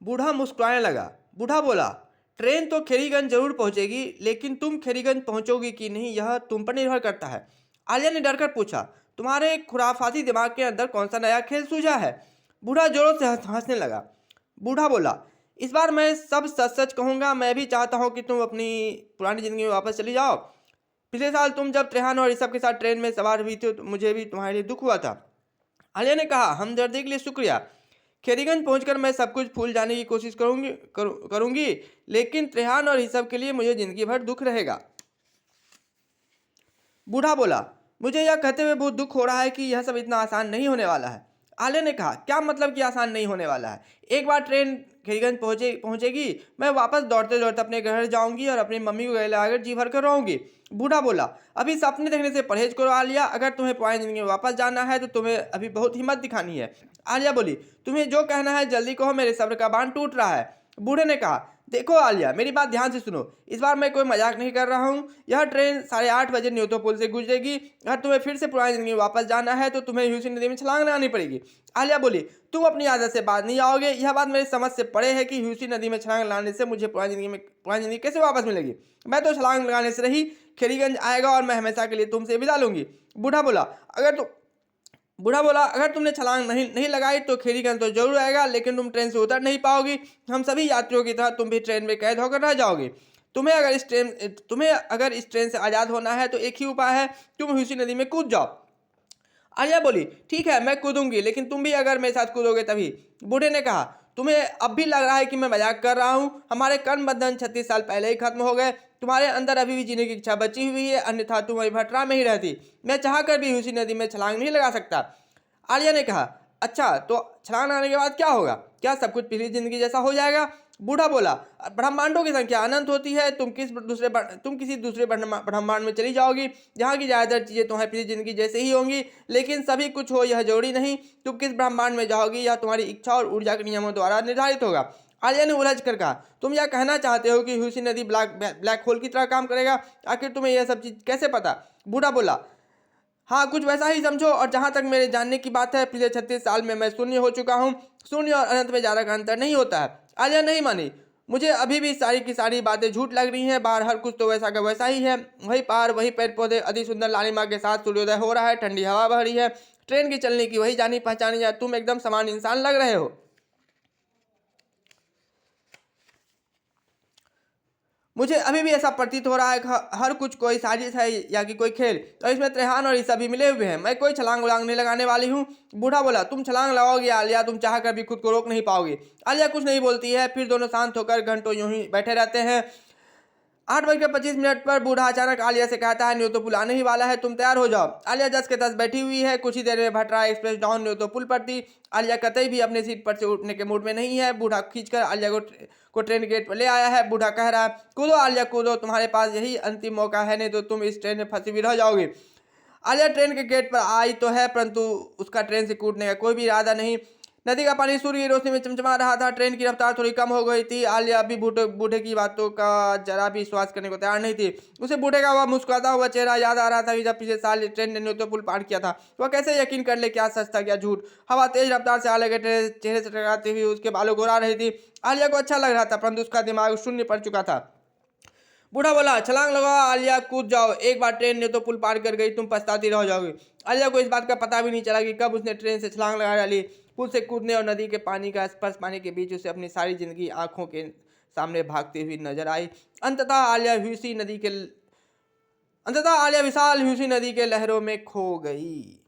बूढ़ा मुस्कुराने लगा। बूढ़ा बोला, ट्रेन तो खेरीगंज जरूर पहुंचेगी, लेकिन तुम खेरीगंज पहुंचोगी कि नहीं यह तुम पर निर्भर करता है। आलिया ने डरकर पूछा, तुम्हारे खुराफाती दिमाग के अंदर कौन सा नया खेल सूझा है? बूढ़ा जोरों से हंसने लगा। बूढ़ा बोला, इस बार मैं सब सच सच कहूंगा। मैं भी चाहता हूं कि तुम अपनी पुरानी जिंदगी में वापस चली जाओ। पिछले साल तुम जब त्रेहान और ऋषभ के साथ ट्रेन में सवार हुई थी तो मुझे भी तुम्हारे लिए दुख हुआ था। आलिया ने कहा, हमदर्दी के लिए शुक्रिया। खेरीगंज पहुंचकर मैं सब कुछ भूल जाने की कोशिश करूंगी, लेकिन त्रेहान और ऋषभ के लिए मुझे जिंदगी भर दुख रहेगा। बूढ़ा बोला, मुझे यह कहते हुए बहुत दुख हो रहा है कि यह सब इतना आसान नहीं होने वाला है। आले ने कहा, क्या मतलब कि आसान नहीं होने वाला है? एक बार ट्रेन खीरीगंज पहुंचेगी, मैं वापस दौड़ते दौड़ते अपने घर जाऊंगी और अपनी मम्मी को गले लगाकर जी भर कर रहूंगी। बूढ़ा बोला, अभी सपने देखने से परहेज करो आलिया। अगर तुम्हें पुरानी जिंदगी में वापस जाना है तो तुम्हें अभी बहुत हिम्मत दिखानी है। आलिया बोली, तुम्हें जो कहना है जल्दी कहो, मेरे सब्र का बांध टूट रहा है। बूढ़े ने कहा, देखो आलिया, मेरी बात ध्यान से सुनो। इस बार मैं कोई मजाक नहीं कर रहा हूँ। यह ट्रेन 8:30 बजे न्योतो पुल से गुजरेगी। अगर तुम्हें फिर से पुरानी जिंदगी में वापस जाना है तो तुम्हें ह्यूसी नदी में छलांग लगानी पड़ेगी। आलिया बोली, तुम अपनी आदत से बाज नहीं आओगे। यह बात मेरी समझ से परे है कि ह्यूसी नदी में छलांग लगाने से मुझे पुरानी जिंदगी कैसे वापस मिलेगी? मैं तो छलांग लगाने से रही खेरीगंज आएगा और मैं हमेशा के लिए तुमसे विदा लूंगी। बूढ़ा बोला, अगर तुमने छलांग नहीं लगाई तो खेरीगंज तो जरूर आएगा, लेकिन तुम ट्रेन से उतर नहीं पाओगी। हम सभी यात्रियों की तरह तुम भी ट्रेन में कैद होकर रह जाओगे। तुम्हें अगर इस ट्रेन से आज़ाद होना है तो एक ही उपाय है, तुम ह्यूसी नदी में कूद जाओ। आलिया बोली, ठीक है, मैं कूदूंगी, लेकिन तुम भी अगर मेरे साथ कूदोगे तभी। बूढ़े ने कहा, तुम्हें अब भी लग रहा है कि मैं मजाक कर रहा हूँ। हमारे कर्म बंधन 36 साल पहले ही खत्म हो गए। तुम्हारे अंदर अभी भी जीने की इच्छा बची हुई है, अन्यथा तुम वही भटरा में ही रहती। मैं चाह कर भी उसी नदी में छलांग नहीं लगा सकता। आलिया ने कहा, अच्छा तो छलांग लगाने के बाद क्या होगा? क्या सब कुछ पिछली जिंदगी जैसा हो जाएगा? बूढ़ा बोला, ब्रह्मांडों की संख्या अनंत होती है। तुम किसी दूसरे ब्रह्मांड में चली जाओगी, जहाँ की ज़्यादातर चीज़ें तुम्हारी पिछली जिंदगी जैसे ही होंगी, लेकिन सभी कुछ हो यह जरूरी नहीं। तुम किस ब्रह्मांड में जाओगी यह तुम्हारी इच्छा और ऊर्जा के नियमों द्वारा निर्धारित होगा। आलिया ने उलझ कर कहा, तुम यह कहना चाहते हो कि ह्यूसी नदी ब्लैक होल की तरह काम करेगा? आखिर तुम्हें यह सब चीज़ कैसे पता? बूढ़ा बोला, हाँ, कुछ वैसा ही समझो। और जहाँ तक मेरे जानने की बात है, पिछले 36 साल में मैं शून्य हो चुका हूँ। शून्य और अनंत में ज़्यादा का अंतर नहीं होता है। आलिया नहीं मानी। मुझे अभी भी सारी की सारी बातें झूठ लग रही हैं। बाहर हर कुछ तो वैसा का वैसा ही है। वही पहाड़, वही पेड़ पौधे, अति सुंदर लालिमा के साथ सूर्योदय हो रहा है, ठंडी हवा बह रही है, ट्रेन की चलने की वही जानी पहचानी है। तुम एकदम समान इंसान लग रहे हो। मुझे अभी भी ऐसा प्रतीत हो रहा है कि हर कुछ कोई साजिश है या कि कोई खेल, और इसमें त्रेहान और ईसा भी मिले हुए हैं। मैं कोई छलांग उलांग नहीं लगाने वाली हूँ। बूढ़ा बोला, तुम छलांग लगाओगी आलिया, तुम चाह कर भी खुद को रोक नहीं पाओगी। आलिया कुछ नहीं बोलती है। फिर दोनों शांत होकर घंटों यूं ही बैठे रहते हैं। 8:25 पर बूढ़ा अचानक आलिया से कहता है, न्योतो पुल आने ही वाला है, तुम तैयार हो जाओ। आलिया 10 के 10 बैठी हुई है। कुछ ही देर में भटरा एक्सप्रेस डाउन न्योतो पुल पर थी। आलिया कतई भी अपनी सीट पर से उठने के मूड में नहीं है। बूढ़ा खींचकर आलिया को ट्रेन गेट पर ले आया है। बूढ़ा कह रहा है, कूदो आलिया कूदो, तुम्हारे पास यही अंतिम मौका है, नहीं तो तुम इस ट्रेन में फंसी हुई रह जाओगी। आलिया ट्रेन के गेट पर आई तो है, परंतु उसका ट्रेन से कूदने का कोई भी इरादा नहीं। नदी का पानी सूर्य की रोशनी में चमचमा रहा था। ट्रेन की रफ्तार थोड़ी कम हो गई थी। आलिया अभी बूढ़े बूढ़े की बातों का जरा भी विश्वास करने को तैयार नहीं थी। उसे बूढ़े का वह मुस्कुराता हुआ चेहरा याद आ रहा था, जब पिछले साल ट्रेन ने न्योतो पुल पार किया था। वह कैसे यकीन कर ले क्या सच था क्या झूठ। हवा तेज रफ्तार से आलिया के चेहरे से टकराती हुई उसके बालों को उड़ा रही थी। आलिया को अच्छा लग रहा था, परंतु उसका दिमाग शून्य पड़ चुका था। बूढ़ा बोला, छलांग लगाओ आलिया, कूद जाओ। एक बार ट्रेन ने तो पुल पार कर गई, तुम पछताती रह जाओगी। आलिया को इस बात का पता भी नहीं चला कि कब उसने ट्रेन से छलांग लगा डाली। पुल से कूदने और नदी के पानी का स्पर्श पाने के बीच उसे अपनी सारी जिंदगी आंखों के सामने भागती हुई नजर आई। अंततः आलिया विशाल ह्यूसी नदी के लहरों में खो गई।